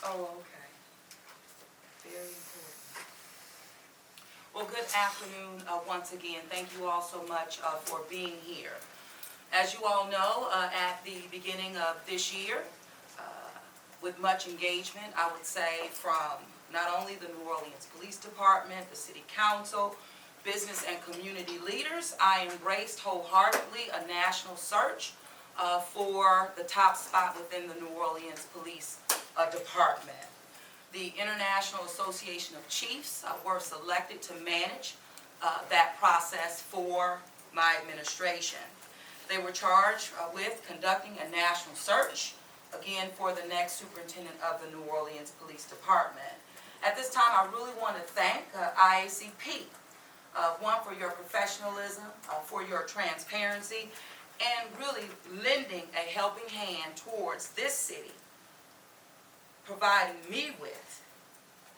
Oh, okay. Very important. Well, good afternoon once again. Thank you all so much for being here. As you all know, at the beginning of this year, with much engagement, I would say, from not only the New Orleans Police Department, the City Council, business and community leaders, I embraced wholeheartedly a national search for the top spot within the New Orleans Police Department. The International Association of Chiefs were selected to manage that process for my administration. They were charged with conducting a national search, again, for the next superintendent of the New Orleans Police Department. At this time, I really want to thank IACP, one, for your professionalism, for your transparency, and really lending a helping hand towards this city, providing me with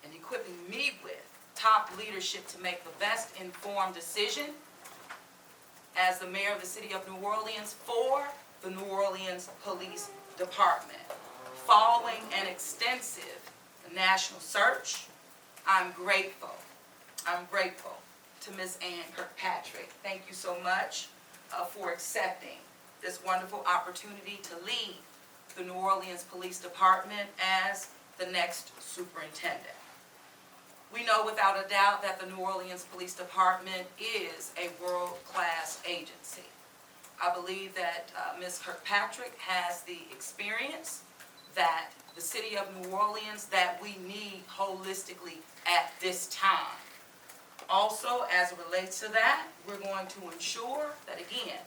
and equipping me with top leadership to make the best informed decision as the mayor of the city of New Orleans for the New Orleans Police Department. Following an extensive national search, I'm grateful to Ms. Kirkpatrick. Thank you so much for accepting this wonderful opportunity to lead the New Orleans Police Department as the next superintendent. We know without a doubt that the New Orleans Police Department is a world-class agency. I believe that Ms. Kirkpatrick has the experience that the city of New Orleans that we need holistically at this time. Also, as it relates to that, we're going to ensure that, again,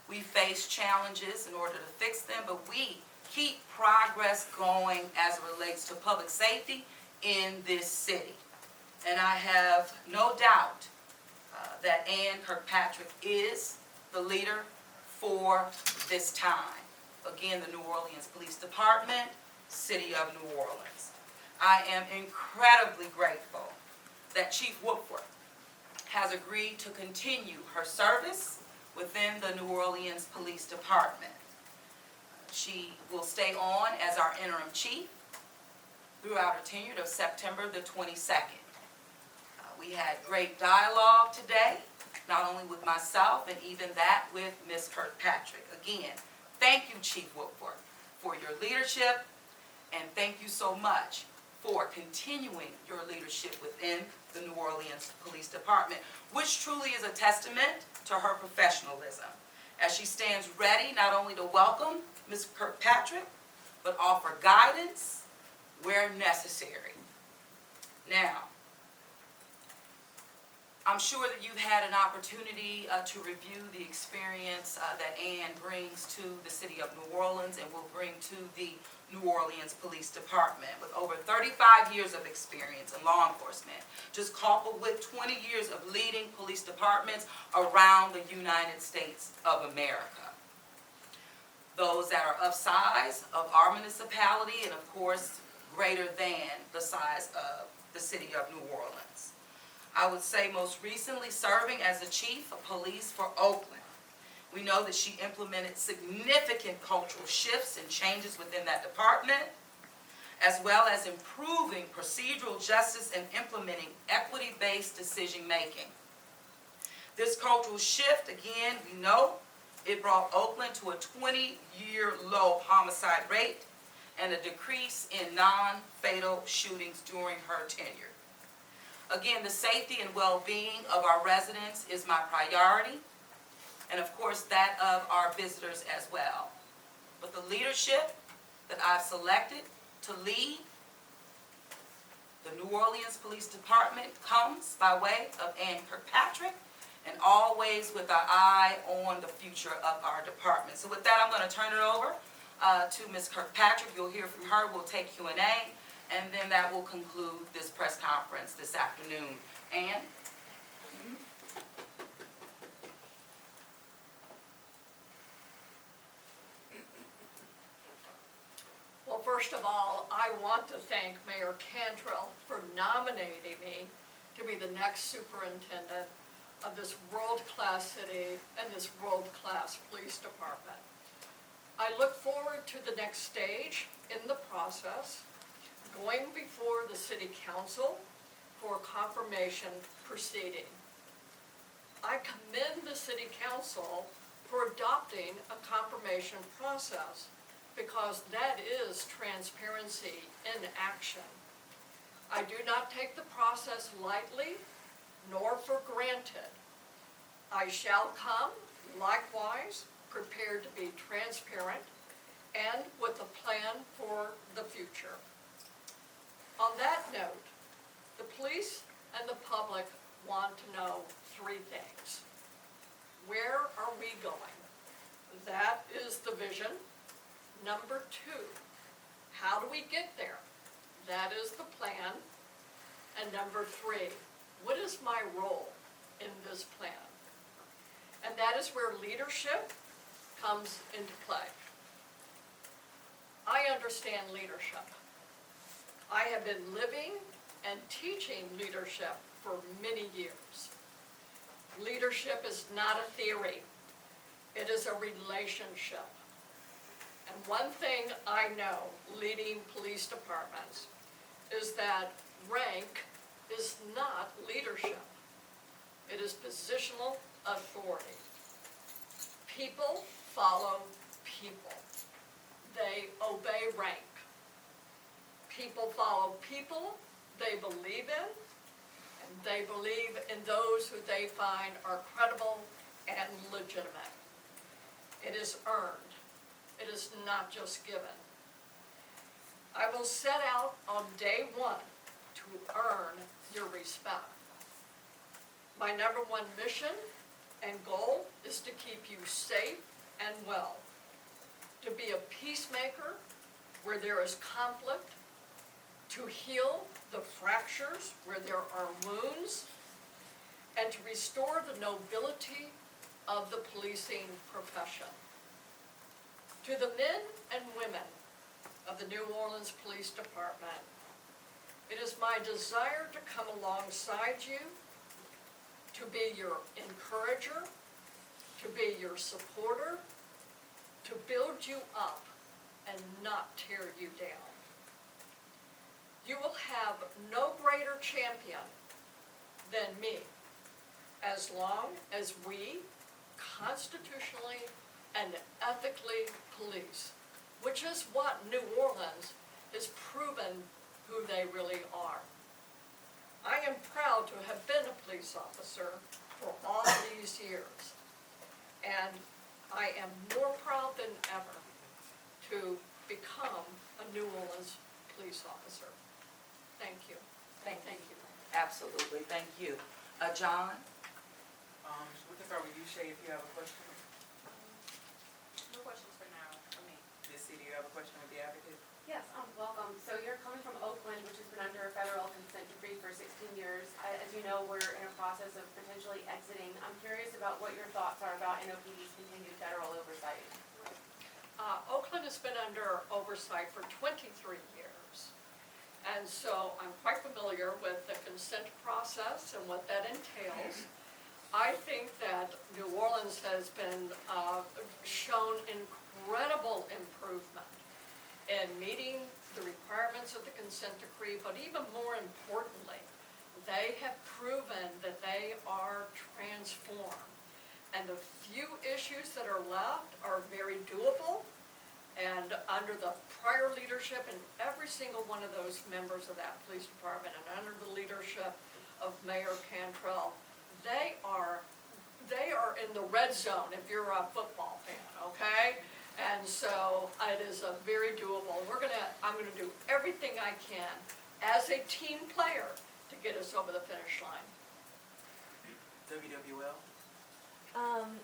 we face challenges in order to fix them, but we keep progress going as it relates to public safety in this city. And I have no doubt that Ann Kirkpatrick is the leader for this time. Again, the New Orleans Police Department, City of New Orleans. I am incredibly grateful that Chief Woodford has agreed to continue her service within the New Orleans Police Department. She will stay on as our interim chief throughout her tenure of September the 22nd. We had great dialogue today, not only with myself and even that with Ms. Kirkpatrick. Again, thank you, Chief Woodford, for your leadership, and thank you so much for continuing your leadership within the New Orleans Police Department, which truly is a testament to her professionalism, as she stands ready not only to welcome Ms. Kirkpatrick, but offer guidance where necessary. Now, I'm sure that you've had an opportunity to review the experience that Ann brings to the city of New Orleans and will bring to the New Orleans Police Department, with over 35 years of experience in law enforcement, just coupled with 20 years of leading police departments around the United States of America. Those that are of size of our municipality and, of course, greater than the size of the city of New Orleans. I would say most recently serving as the chief of police for Oakland. We know that she implemented significant cultural shifts and changes within that department, as well as improving procedural justice and implementing equity-based decision-making. This cultural shift, again, we know it brought Oakland to a 20-year low homicide rate and a decrease in non-fatal shootings during her tenure. Again, the safety and well-being of our residents is my priority, and of course that of our visitors as well. But the leadership that I've selected to lead the New Orleans Police Department comes by way of Ann Kirkpatrick, and always with our eye on the future of our department. So with that, I'm going to turn it over to Ms. Kirkpatrick. You'll hear from her. We'll take Q&A, and then that will conclude this press conference this afternoon. Ann? Well, first of all, I want to thank Mayor Cantrell for nominating me to be the next superintendent of this world-class city and this world-class police department. I look forward to the next stage in the process going before the city council for a confirmation proceeding. I commend the city council for adopting a confirmation process because that is transparency in action. I do not take the process lightly nor for granted. I shall come, likewise, prepared to be transparent and with a plan for the future. On that note, the police and the public want to know three things. Where are we going? That is the vision. Number two, how do we get there? That is the plan. And number three, what is my role in this plan? And that is where leadership comes into play. I understand leadership. I have been living and teaching leadership for many years. Leadership is not a theory. It is a relationship. And one thing I know leading police departments is that rank is not leadership. It is positional authority. People follow people. They obey rank. People follow people they believe in, and they believe in those who they find are credible and legitimate. It is earned. It is not just given. I will set out on day one to earn your respect. My number one mission and goal is to keep you safe and well, to be a peacemaker where there is conflict, to heal the fractures where there are wounds, and to restore the nobility of the policing profession. To the men and women of the New Orleans Police Department, it is my desire to come alongside you, to be your encourager, to be your supporter, to build you up and not tear you down. You will have no greater champion than me as long as we constitutionally and ethically police, which is what New Orleans has proven who they really are. I am proud to have been a police officer for all these years, and I am more proud than ever to become a New Orleans police officer. Thank you. Thank you. Absolutely, thank you. John? We can start with you, Shay, if you have a question. No questions for now, for me. Ms. C, do you have a question with the advocate? Yes, welcome. So you're coming from Oakland, which has been under a federal consent decree for 16 years. As you know, we're in a process of potentially exiting. I'm curious about what your thoughts are about NOPD's continued federal oversight. Oakland has been under oversight for 23 years. And so I'm quite familiar with the consent process and what that entails. I think that New Orleans has been shown incredible improvement in meeting the requirements of the consent decree, but even more importantly, they have proven that they are transformed. And the few issues that are left are very doable. And under the prior leadership and every single one of those members of that police department and under the leadership of Mayor Cantrell, they are in the red zone if you're a football fan, okay? And so it is a very doable. I'm gonna do everything I can as a team player to get us over the finish line. WWL?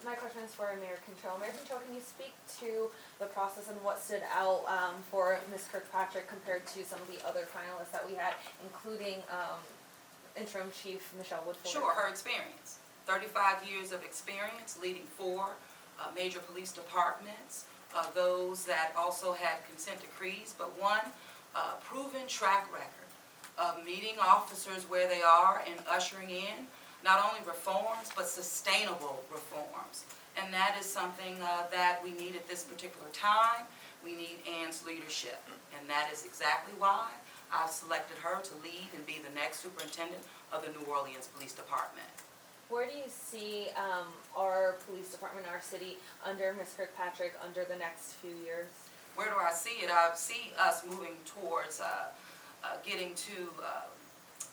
My question is for Mayor Cantrell. Mayor Cantrell, can you speak to the process and what stood out for Ms. Kirkpatrick compared to some of the other finalists that we had, including Interim Chief Michelle Woodford? Sure, her experience. 35 years of experience leading 4 major police departments, those that also had consent decrees, but one proven track record of meeting officers where they are and ushering in not only reforms, but sustainable reforms. And that is something that we need at this particular time. We need Ann's leadership. And that is exactly why I've selected her to lead and be the next superintendent of the New Orleans Police Department. Where do you see our police department, our city, under Ms. Kirkpatrick, under the next few years? Where do I see it? I see us moving towards getting to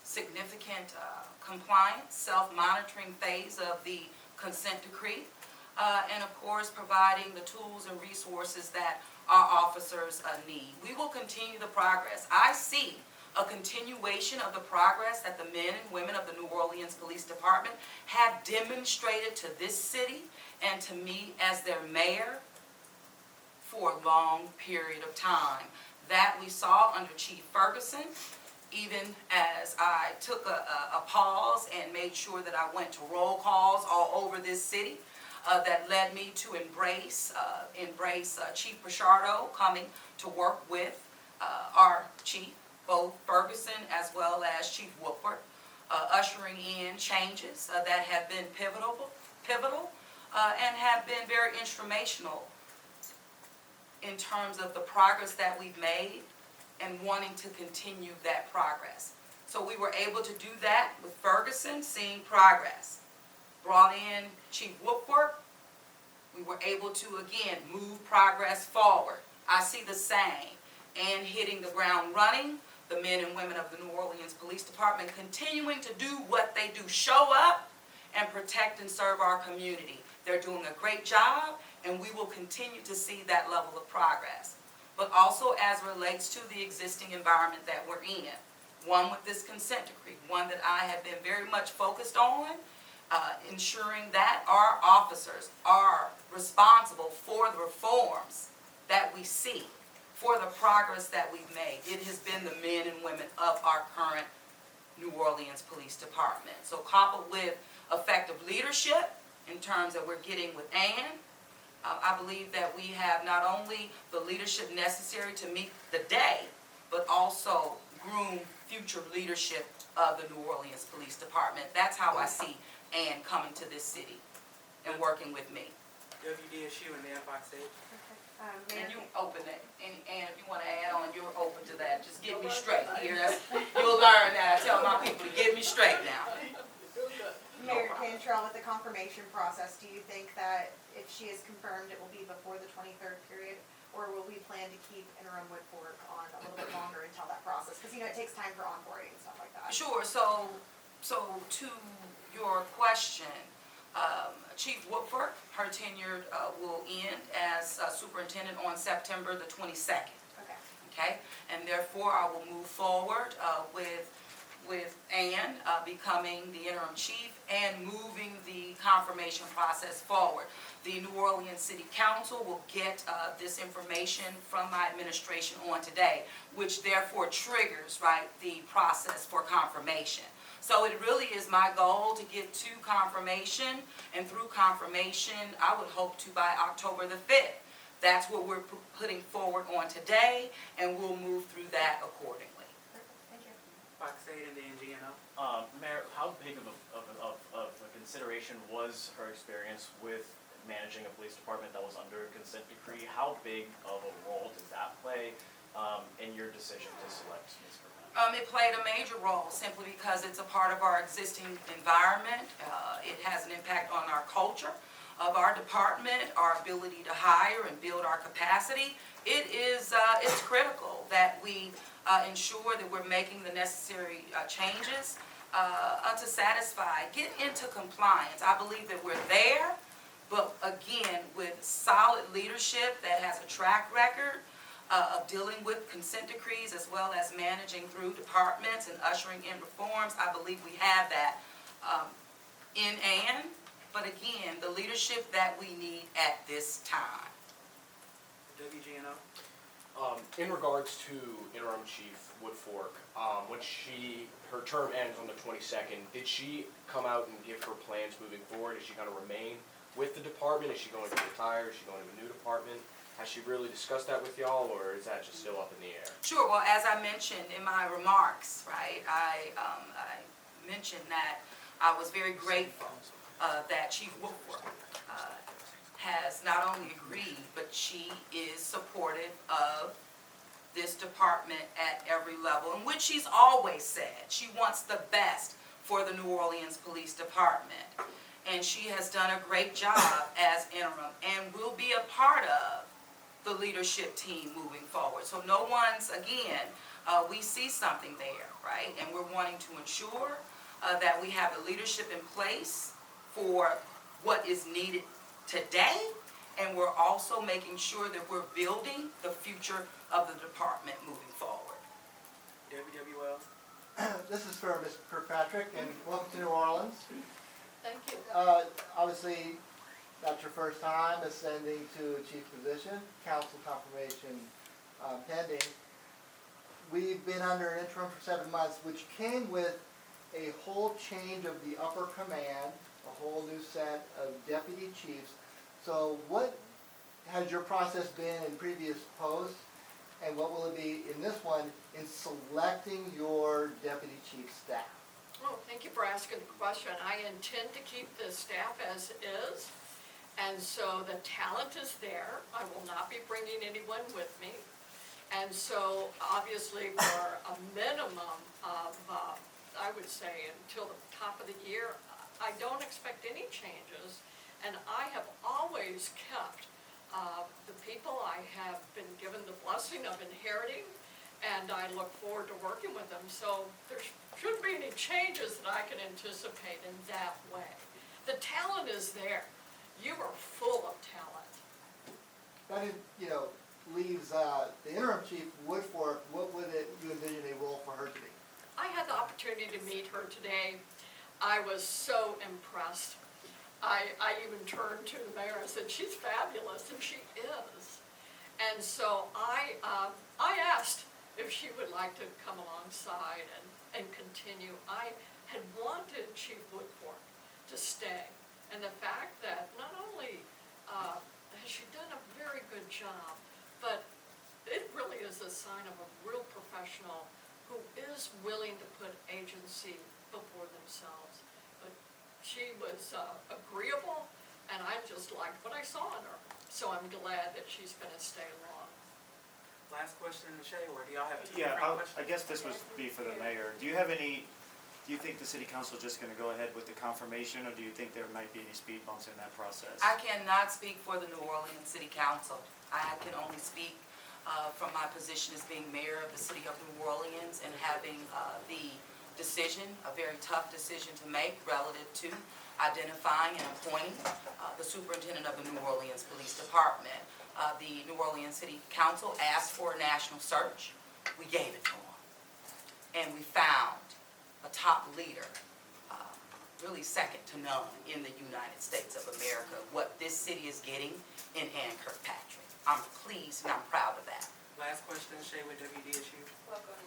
significant compliance, self-monitoring phase of the consent decree, and of course providing the tools and resources that our officers need. We will continue the progress. I see a continuation of the progress that the men and women of the New Orleans Police Department have demonstrated to this city and to me as their mayor for a long period of time. That we saw under Chief Ferguson, even as I took a pause and made sure that I went to roll calls all over this city, that led me to embrace Chief Pichardo coming to work with our chief, both Ferguson as well as Chief Woodford, ushering in changes that have been pivotal, and have been very instrumental in terms of the progress that we've made and wanting to continue that progress. So we were able to do that with Ferguson, seeing progress. Brought in Chief Woodford, we were able to again move progress forward. I see the same, and hitting the ground running, the men and women of the New Orleans Police Department continuing to do what they do, show up and protect and serve our community. They're doing a great job, and we will continue to see that level of progress. But also as relates to the existing environment that we're in, one with this consent decree, one that I have been very much focused on, ensuring that our officers are responsible for the reforms that we see, for the progress that we've made. It has been the men and women of our current New Orleans Police Department. So coupled with effective leadership in terms that we're getting with Ann, I believe that we have not only the leadership necessary to meet the day, but also groom future leadership of the New Orleans Police Department. That's how I see Ann coming to this city and working with me. WDSU and then Fox 8. And you open it, and if you want to add on, you're open to that. Just get me straight here. You'll learn that. I tell my people to get me straight now. Mayor Cantrell, with the confirmation process, do you think that if she is confirmed, it will be before the 23rd period? Or will we plan to keep interim Woodford on a little bit longer until that process? Because, it takes time for onboarding and stuff like that. Sure. So to your question, Chief Woodford, her tenure will end as superintendent on September the 22nd. Okay. Okay, and therefore I will move forward with Ann becoming the interim chief and moving the confirmation process forward. The New Orleans City Council will get this information from my administration on today, which therefore triggers, right, the process for confirmation. So it really is my goal to get to confirmation, and through confirmation, I would hope to by October the 5th. That's what we're putting forward on today, and we'll move through that accordingly. Thank you. Fox 8 and then GNO. Mayor, how big of a consideration was her experience with managing a police department that was under a consent decree? How big of a role did that play in your decision to select Ms. Kirkpatrick? It played a major role simply because it's a part of our existing environment. It has an impact on our culture of our department, our ability to hire and build our capacity. It's critical that we ensure that we're making the necessary changes to satisfy, get into compliance. I believe that we're there, but again, with solid leadership that has a track record of dealing with consent decrees as well as managing through departments and ushering in reforms, I believe we have that in Ann, but again, the leadership that we need at this time. WGNO. In regards to Interim Chief Woodfork, when her term ends on the 22nd, did she come out and give her plans moving forward? Is she going to remain with the department? Is she going to retire? Is she going to a new department? Has she really discussed that with y'all, or is that just still up in the air? Sure. Well, as I mentioned in my remarks, right, I mentioned that I was very grateful that Chief Woodfork has not only agreed, but she is supportive of this department at every level, in which she's always said she wants the best for the New Orleans Police Department. And she has done a great job as interim and will be a part of the leadership team moving forward. So no one's, again, we see something there, right? And we're wanting to ensure that we have the leadership in place for what is needed today, and we're also making sure that we're building the future of the department moving forward. WWL. This is for Mr. Kirkpatrick, and welcome to New Orleans. Thank you. Obviously, not your first time ascending to a chief position, council confirmation pending. We've been under an interim for 7 months, which came with a whole change of the upper command, a whole new set of deputy chiefs. So what has your process been in previous posts, and what will it be in this one in selecting your deputy chief staff? Oh, thank you for asking the question. I intend to keep the staff as is, and so the talent is there. I will not be bringing anyone with me. And so, obviously, for a minimum of, I would say, until the top of the year, I don't expect any changes. And I have always kept the people I have been given the blessing of inheriting, and I look forward to working with them. So there shouldn't be any changes that I can anticipate in that way. The talent is there. You are full of talent. That is, leaves the interim chief, Woodfork. What would you envision a role for her to be? I had the opportunity to meet her today. I was so impressed. I even turned to the mayor and said, she's fabulous, and she is. And so I asked if she would like to come alongside and continue. I had wanted Chief Woodfork to stay. And the fact that not only has she done a very good job, but it really is a sign of a real professional who is willing to put agency before themselves. But she was agreeable, and I just liked what I saw in her. So I'm glad that she's going to stay along. Last question in the shade, or do y'all have two Yeah, different questions? I guess this would be for the mayor. Do you think the city council is just gonna go ahead with the confirmation, or do you think there might be any speed bumps in that process? I cannot speak for the New Orleans City Council. I can only speak from my position as being mayor of the city of New Orleans and having the decision, a very tough decision to make relative to identifying and appointing the superintendent of the New Orleans Police Department. The New Orleans City Council asked for a national search. We gave it to them. And we found a top leader, really second to none in the United States of America, what this city is getting in Kirkpatrick. I'm pleased and I'm proud of that. Last question in the shade with WDSU. Welcome.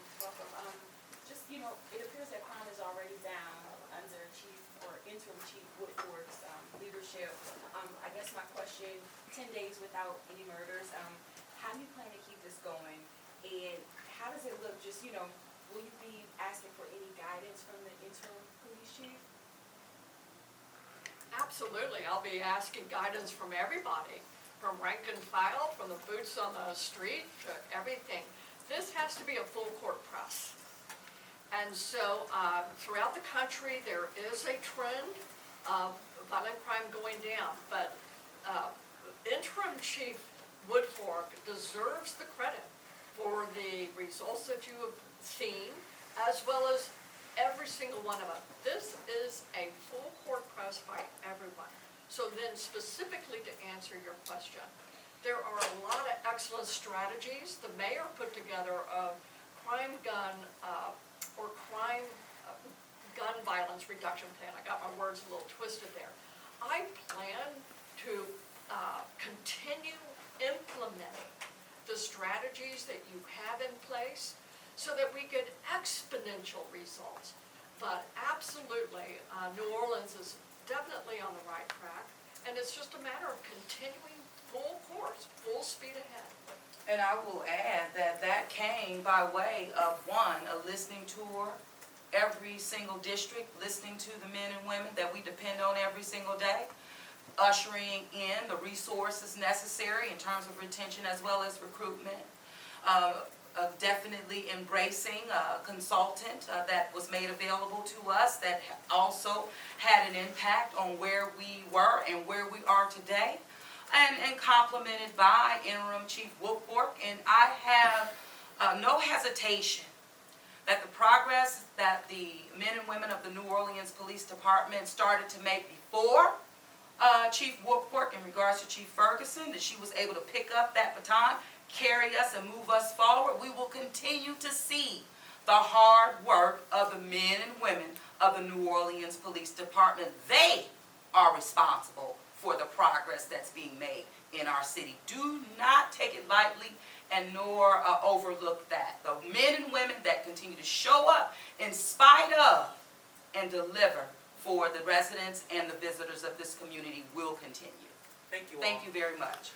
It appears that crime is already down under Chief or Interim Chief Woodfork's leadership. I guess my question, 10 days without any murders, how do you plan to keep this going? And how does it look, will you be asking for any guidance from the interim police chief? Absolutely. I'll be asking guidance from everybody, from rank and file, from the boots on the street, to everything. This has to be a full court press. And so throughout the country, there is a trend of violent crime going down. But Interim Chief Woodfork deserves the credit for the results that you have seen, as well as every single one of us. This is a full court press by everyone. So then specifically to answer your question, there are a lot of excellent strategies. The mayor put together a crime gun gun violence reduction plan. I got my words a little twisted there. I plan to continue implementing the strategies that you have in place so that we get exponential results. But absolutely, New Orleans is definitely on the right track, and it's just a matter of continuing full course, full speed ahead. And I will add that that came by way of, one, a listening tour, every single district, listening to the men and women that we depend on every single day, ushering in the resources necessary in terms of retention as well as recruitment. definitely embracing a consultant that was made available to us that also had an impact on where we were and where we are today, and complemented by Interim Chief Woodfork. And I have no hesitation that the progress that the men and women of the New Orleans Police Department started to make before Chief Woodfork in regards to Chief Ferguson, that she was able to pick up that baton, carry us and move us forward. We will continue to see the hard work of the men and women of the New Orleans Police Department. They are responsible for the progress that's being made in our city. Do not take it lightly and nor overlook that. The men and women that continue to show up in spite of and deliver for the residents and the visitors of this community will continue. Thank you all. Thank you very much.